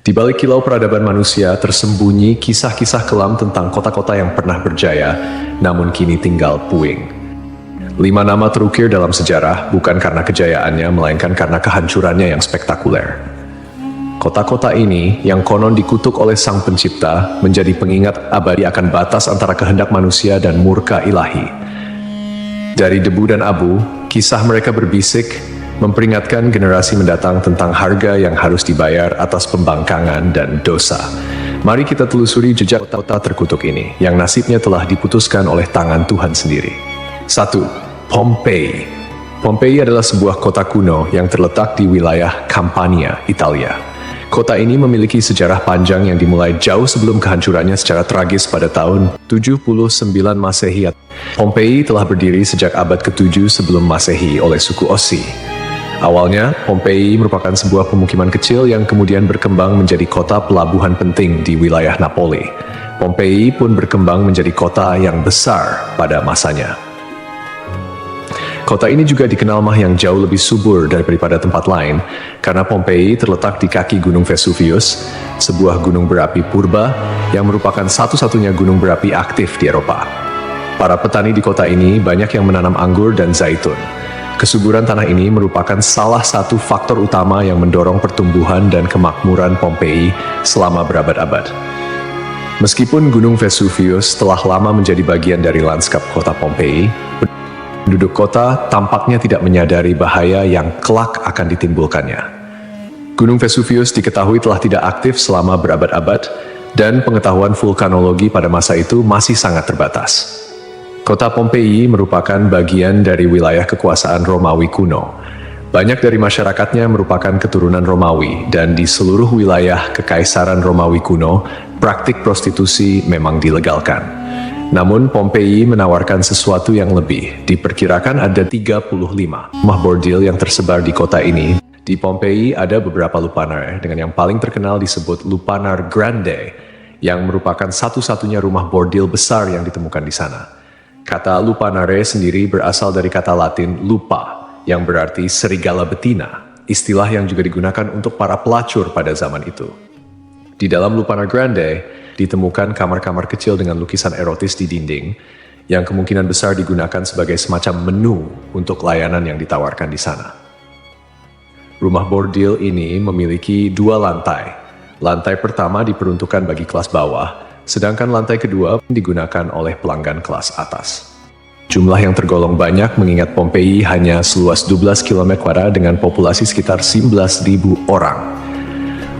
Di balik kilau peradaban manusia tersembunyi kisah-kisah kelam tentang kota-kota yang pernah berjaya, namun kini tinggal puing. 5 nama terukir dalam sejarah bukan karena kejayaannya, melainkan karena kehancurannya yang spektakuler. Kota-kota ini, yang konon dikutuk oleh Sang Pencipta, menjadi pengingat abadi akan batas antara kehendak manusia dan murka ilahi. Dari debu dan abu, kisah mereka berbisik, memperingatkan generasi mendatang tentang harga yang harus dibayar atas pembangkangan dan dosa. Mari kita telusuri jejak kota terkutuk ini, yang nasibnya telah diputuskan oleh tangan Tuhan sendiri. 1. Pompei. Pompei adalah sebuah kota kuno yang terletak di wilayah Campania, Italia. Kota ini memiliki sejarah panjang yang dimulai jauh sebelum kehancurannya secara tragis pada tahun 79 Masehi. Pompei telah berdiri sejak abad ke-7 sebelum Masehi oleh suku Ossi. Awalnya, Pompei merupakan sebuah pemukiman kecil yang kemudian berkembang menjadi kota pelabuhan penting di wilayah Napoli. Pompei pun berkembang menjadi kota yang besar pada masanya. Kota ini juga dikenal yang jauh lebih subur daripada tempat lain, karena Pompei terletak di kaki Gunung Vesuvius, sebuah gunung berapi purba yang merupakan satu-satunya gunung berapi aktif di Eropa. Para petani di kota ini banyak yang menanam anggur dan zaitun. Kesuburan tanah ini merupakan salah satu faktor utama yang mendorong pertumbuhan dan kemakmuran Pompei selama berabad-abad. Meskipun Gunung Vesuvius telah lama menjadi bagian dari lanskap kota Pompei, penduduk kota tampaknya tidak menyadari bahaya yang kelak akan ditimbulkannya. Gunung Vesuvius diketahui telah tidak aktif selama berabad-abad, dan pengetahuan vulkanologi pada masa itu masih sangat terbatas. Kota Pompei merupakan bagian dari wilayah kekuasaan Romawi kuno. Banyak dari masyarakatnya merupakan keturunan Romawi, dan di seluruh wilayah Kekaisaran Romawi kuno, praktik prostitusi memang dilegalkan. Namun Pompei menawarkan sesuatu yang lebih. Diperkirakan ada 35 rumah bordil yang tersebar di kota ini. Di Pompei ada beberapa lupanar, dengan yang paling terkenal disebut Lupanar Grande, yang merupakan satu-satunya rumah bordil besar yang ditemukan di sana. Kata lupanare sendiri berasal dari kata Latin lupa, yang berarti serigala betina, istilah yang juga digunakan untuk para pelacur pada zaman itu. Di dalam Lupanar Grande, ditemukan kamar-kamar kecil dengan lukisan erotis di dinding, yang kemungkinan besar digunakan sebagai semacam menu untuk layanan yang ditawarkan di sana. Rumah bordil ini memiliki 2 lantai. Lantai pertama diperuntukkan bagi kelas bawah, sedangkan lantai kedua digunakan oleh pelanggan kelas atas. Jumlah yang tergolong banyak mengingat Pompei hanya seluas 12 km² dengan populasi sekitar 11.000 orang.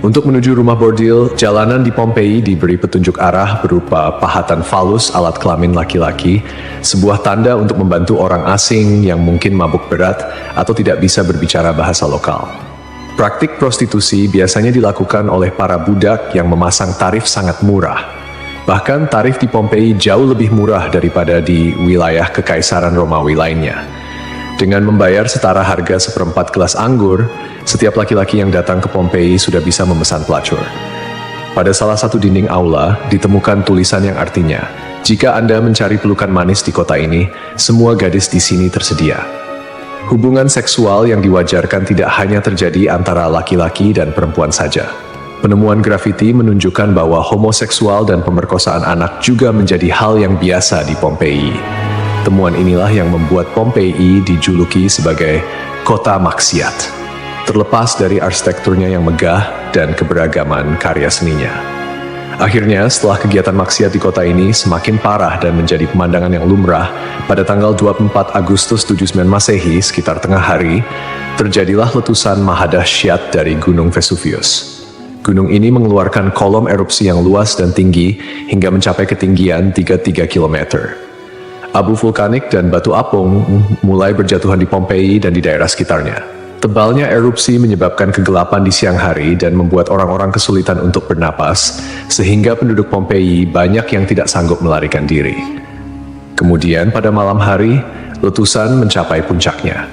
Untuk menuju rumah bordil, jalanan di Pompei diberi petunjuk arah berupa pahatan falus alat kelamin laki-laki, sebuah tanda untuk membantu orang asing yang mungkin mabuk berat atau tidak bisa berbicara bahasa lokal. Praktik prostitusi biasanya dilakukan oleh para budak yang memasang tarif sangat murah. Bahkan tarif di Pompei jauh lebih murah daripada di wilayah Kekaisaran Romawi lainnya. Dengan membayar setara harga seperempat gelas anggur, setiap laki-laki yang datang ke Pompei sudah bisa memesan pelacur. Pada salah satu dinding aula, ditemukan tulisan yang artinya, "Jika Anda mencari pelukan manis di kota ini, semua gadis di sini tersedia." Hubungan seksual yang diwajarkan tidak hanya terjadi antara laki-laki dan perempuan saja. Penemuan grafiti menunjukkan bahwa homoseksual dan pemerkosaan anak juga menjadi hal yang biasa di Pompei. Temuan inilah yang membuat Pompei dijuluki sebagai kota maksiat, terlepas dari arsitekturnya yang megah dan keberagaman karya seninya. Akhirnya, setelah kegiatan maksiat di kota ini semakin parah dan menjadi pemandangan yang lumrah, pada tanggal 24 Agustus 79 Masehi, sekitar tengah hari, terjadilah letusan mahadahsyat dari Gunung Vesuvius. Gunung ini mengeluarkan kolom erupsi yang luas dan tinggi hingga mencapai ketinggian 33 km. Abu vulkanik dan batu apung mulai berjatuhan di Pompei dan di daerah sekitarnya. Tebalnya erupsi menyebabkan kegelapan di siang hari dan membuat orang-orang kesulitan untuk bernapas, sehingga penduduk Pompei banyak yang tidak sanggup melarikan diri. Kemudian pada malam hari, letusan mencapai puncaknya.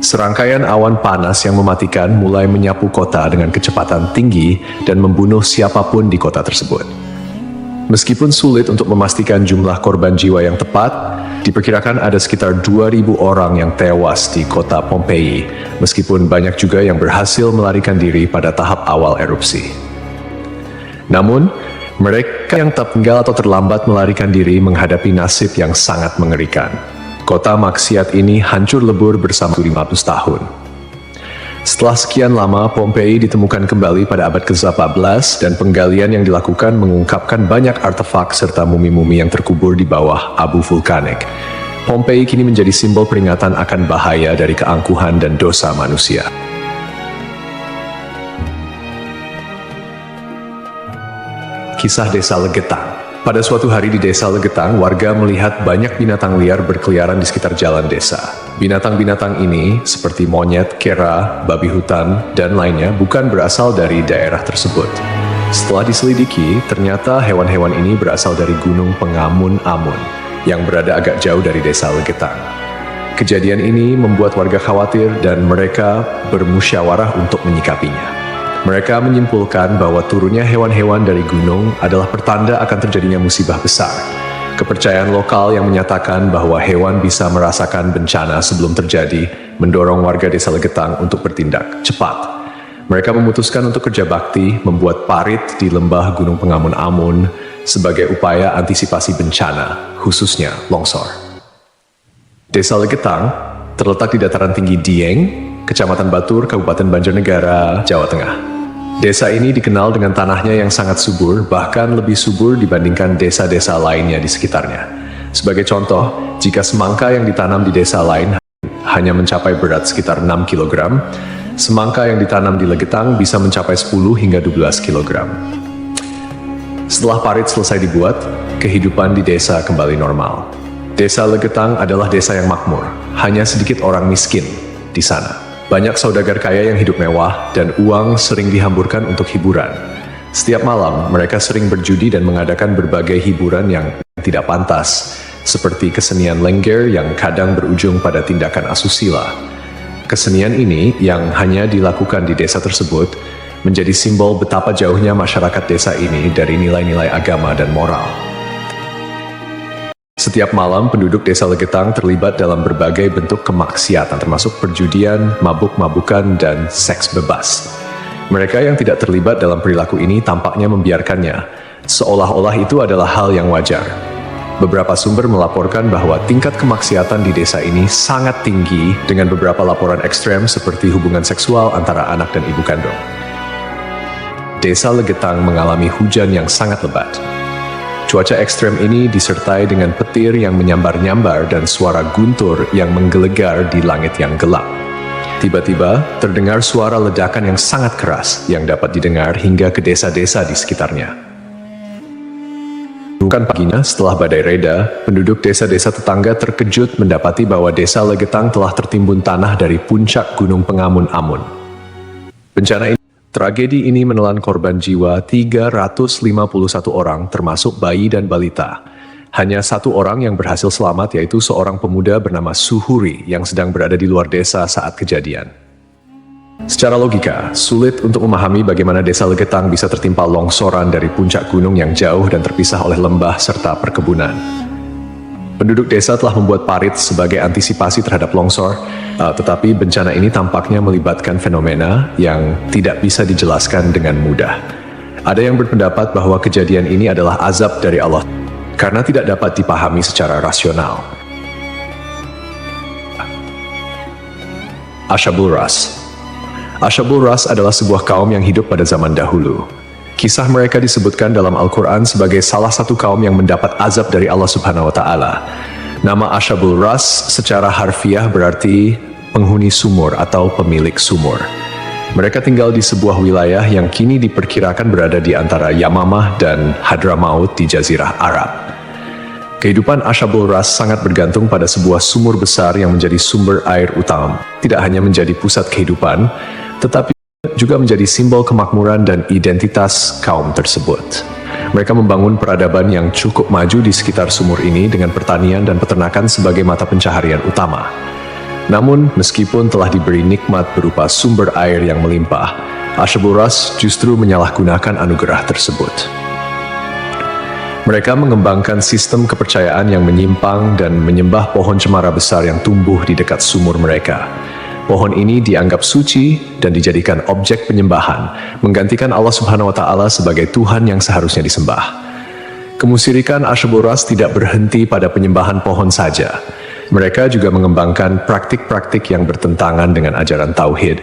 Serangkaian awan panas yang mematikan mulai menyapu kota dengan kecepatan tinggi dan membunuh siapapun di kota tersebut. Meskipun sulit untuk memastikan jumlah korban jiwa yang tepat, diperkirakan ada sekitar 2.000 orang yang tewas di kota Pompei, meskipun banyak juga yang berhasil melarikan diri pada tahap awal erupsi. Namun, mereka yang tertinggal atau terlambat melarikan diri menghadapi nasib yang sangat mengerikan. Kota maksiat ini hancur lebur bersama 500 tahun. Setelah sekian lama, Pompei ditemukan kembali pada abad ke-14 dan penggalian yang dilakukan mengungkapkan banyak artefak serta mumi-mumi yang terkubur di bawah abu vulkanik. Pompei kini menjadi simbol peringatan akan bahaya dari keangkuhan dan dosa manusia. Kisah Desa Legetang. Pada suatu hari di Desa Legetang, warga melihat banyak binatang liar berkeliaran di sekitar jalan desa. Binatang-binatang ini, seperti monyet, kera, babi hutan, dan lainnya, bukan berasal dari daerah tersebut. Setelah diselidiki, ternyata hewan-hewan ini berasal dari Gunung Pengamun-Amun, yang berada agak jauh dari Desa Legetang. Kejadian ini membuat warga khawatir dan mereka bermusyawarah untuk menyikapinya. Mereka menyimpulkan bahwa turunnya hewan-hewan dari gunung adalah pertanda akan terjadinya musibah besar. Kepercayaan lokal yang menyatakan bahwa hewan bisa merasakan bencana sebelum terjadi mendorong warga Desa Legetang untuk bertindak cepat. Mereka memutuskan untuk kerja bakti membuat parit di lembah Gunung Pengamun-Amun sebagai upaya antisipasi bencana, khususnya longsor. Desa Legetang terletak di dataran tinggi Dieng, Kecamatan Batur, Kabupaten Banjarnegara, Jawa Tengah. Desa ini dikenal dengan tanahnya yang sangat subur, bahkan lebih subur dibandingkan desa-desa lainnya di sekitarnya. Sebagai contoh, jika semangka yang ditanam di desa lain hanya mencapai berat sekitar 6 kg, semangka yang ditanam di Legetang bisa mencapai 10 hingga 12 kg. Setelah parit selesai dibuat, kehidupan di desa kembali normal. Desa Legetang adalah desa yang makmur, hanya sedikit orang miskin di sana. Banyak saudagar kaya yang hidup mewah dan uang sering dihamburkan untuk hiburan. Setiap malam, mereka sering berjudi dan mengadakan berbagai hiburan yang tidak pantas, seperti kesenian lengger yang kadang berujung pada tindakan asusila. Kesenian ini yang hanya dilakukan di desa tersebut menjadi simbol betapa jauhnya masyarakat desa ini dari nilai-nilai agama dan moral. Setiap malam, penduduk Desa Legetang terlibat dalam berbagai bentuk kemaksiatan, termasuk perjudian, mabuk-mabukan, dan seks bebas. Mereka yang tidak terlibat dalam perilaku ini tampaknya membiarkannya, seolah-olah itu adalah hal yang wajar. Beberapa sumber melaporkan bahwa tingkat kemaksiatan di desa ini sangat tinggi, dengan beberapa laporan ekstrem seperti hubungan seksual antara anak dan ibu kandung. Desa Legetang mengalami hujan yang sangat lebat. Cuaca ekstrem ini disertai dengan petir yang menyambar-nyambar dan suara guntur yang menggelegar di langit yang gelap. Tiba-tiba, terdengar suara ledakan yang sangat keras yang dapat didengar hingga ke desa-desa di sekitarnya. Bukan paginya, setelah badai reda, penduduk desa-desa tetangga terkejut mendapati bahwa Desa Legetang telah tertimbun tanah dari puncak Gunung Pengamun-Amun. Tragedi ini menelan korban jiwa 351 orang, termasuk bayi dan balita. Hanya satu orang yang berhasil selamat, yaitu seorang pemuda bernama Suhuri yang sedang berada di luar desa saat kejadian. Secara logika, sulit untuk memahami bagaimana Desa Legetang bisa tertimpa longsoran dari puncak gunung yang jauh dan terpisah oleh lembah serta perkebunan. Penduduk desa telah membuat parit sebagai antisipasi terhadap longsor, tetapi bencana ini tampaknya melibatkan fenomena yang tidak bisa dijelaskan dengan mudah. Ada yang berpendapat bahwa kejadian ini adalah azab dari Allah, karena tidak dapat dipahami secara rasional. Ashabul Ras. Ashabul Ras adalah sebuah kaum yang hidup pada zaman dahulu. Kisah mereka disebutkan dalam Al-Quran sebagai salah satu kaum yang mendapat azab dari Allah Subhanahu wa Ta'ala. Nama Ashabul Ras secara harfiah berarti penghuni sumur atau pemilik sumur. Mereka tinggal di sebuah wilayah yang kini diperkirakan berada di antara Yamamah dan Hadramaut di Jazirah Arab. Kehidupan Ashabul Ras sangat bergantung pada sebuah sumur besar yang menjadi sumber air utama. Tidak hanya menjadi pusat kehidupan, tetapi juga menjadi simbol kemakmuran dan identitas kaum tersebut. Mereka membangun peradaban yang cukup maju di sekitar sumur ini dengan pertanian dan peternakan sebagai mata pencaharian utama. Namun, meskipun telah diberi nikmat berupa sumber air yang melimpah, Ashabul Ras justru menyalahgunakan anugerah tersebut. Mereka mengembangkan sistem kepercayaan yang menyimpang dan menyembah pohon cemara besar yang tumbuh di dekat sumur mereka. Pohon ini dianggap suci dan dijadikan objek penyembahan, menggantikan Allah Subhanahu wa Ta'ala sebagai Tuhan yang seharusnya disembah. Kemusyrikan Asyabul Ras tidak berhenti pada penyembahan pohon saja. Mereka juga mengembangkan praktik-praktik yang bertentangan dengan ajaran Tauhid,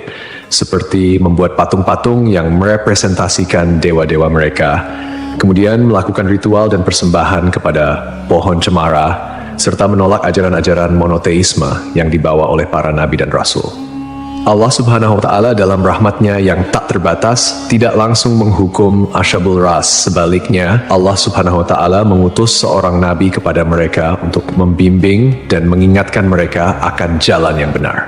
seperti membuat patung-patung yang merepresentasikan dewa-dewa mereka, kemudian melakukan ritual dan persembahan kepada pohon cemara, serta menolak ajaran-ajaran monoteisme yang dibawa oleh para nabi dan rasul. Allah Subhanahu wa Ta'ala dalam rahmatnya yang tak terbatas tidak langsung menghukum Asyabul Ras. Sebaliknya, Allah Subhanahu wa Ta'ala mengutus seorang nabi kepada mereka untuk membimbing dan mengingatkan mereka akan jalan yang benar.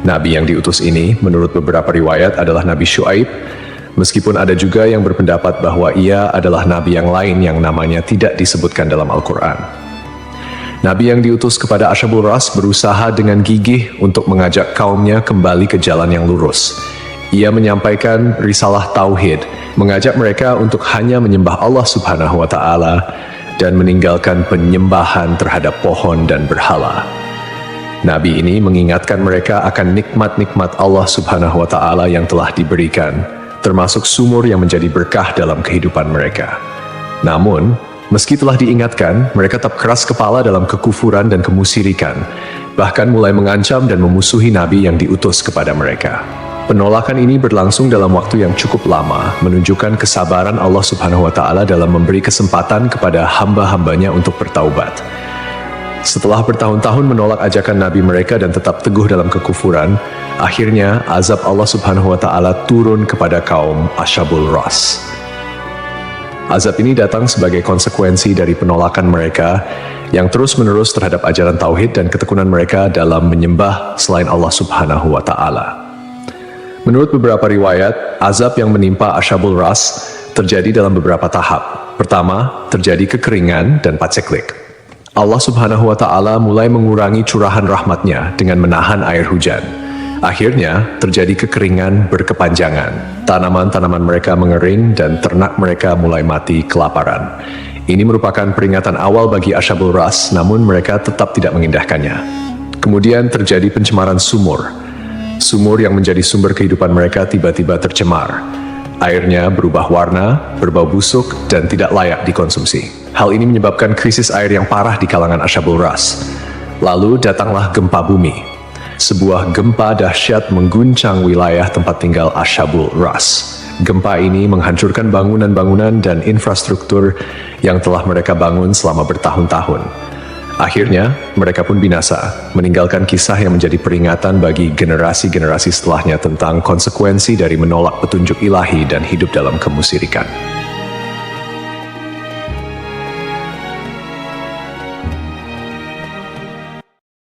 Nabi yang diutus ini, menurut beberapa riwayat, adalah Nabi Syuaib, meskipun ada juga yang berpendapat bahwa ia adalah nabi yang lain yang namanya tidak disebutkan dalam Al-Quran. Nabi yang diutus kepada Asyabul Ras berusaha dengan gigih untuk mengajak kaumnya kembali ke jalan yang lurus. Ia menyampaikan risalah Tauhid, mengajak mereka untuk hanya menyembah Allah Subhanahu wa Ta'ala dan meninggalkan penyembahan terhadap pohon dan berhala. Nabi ini mengingatkan mereka akan nikmat-nikmat Allah Subhanahu wa Ta'ala yang telah diberikan, termasuk sumur yang menjadi berkah dalam kehidupan mereka. Namun, meski telah diingatkan, mereka tetap keras kepala dalam kekufuran dan kemusyrikan, bahkan mulai mengancam dan memusuhi Nabi yang diutus kepada mereka. Penolakan ini berlangsung dalam waktu yang cukup lama, menunjukkan kesabaran Allah Subhanahu wa Ta'ala dalam memberi kesempatan kepada hamba-hambanya untuk bertaubat. Setelah bertahun-tahun menolak ajakan Nabi mereka dan tetap teguh dalam kekufuran, akhirnya azab Allah Subhanahu wa Ta'ala turun kepada kaum Asyabul Ras. Azab ini datang sebagai konsekuensi dari penolakan mereka yang terus-menerus terhadap ajaran Tauhid dan ketekunan mereka dalam menyembah selain Allah Subhanahu wa Ta'ala. Menurut beberapa riwayat, azab yang menimpa Asyabul Ras terjadi dalam beberapa tahap. Pertama, terjadi kekeringan dan paceklik. Allah Subhanahu wa Ta'ala mulai mengurangi curahan rahmatnya dengan menahan air hujan. Akhirnya, terjadi kekeringan berkepanjangan. Tanaman-tanaman mereka mengering dan ternak mereka mulai mati kelaparan. Ini merupakan peringatan awal bagi Asyabul Ras, namun mereka tetap tidak mengindahkannya. Kemudian terjadi pencemaran sumur. Sumur yang menjadi sumber kehidupan mereka tiba-tiba tercemar. Airnya berubah warna, berbau busuk, dan tidak layak dikonsumsi. Hal ini menyebabkan krisis air yang parah di kalangan Asyabul Ras. Lalu datanglah gempa bumi. Sebuah gempa dahsyat mengguncang wilayah tempat tinggal Asyabul Ras. Gempa ini menghancurkan bangunan-bangunan dan infrastruktur yang telah mereka bangun selama bertahun-tahun. Akhirnya, mereka pun binasa, meninggalkan kisah yang menjadi peringatan bagi generasi-generasi setelahnya tentang konsekuensi dari menolak petunjuk ilahi dan hidup dalam kemusyrikan.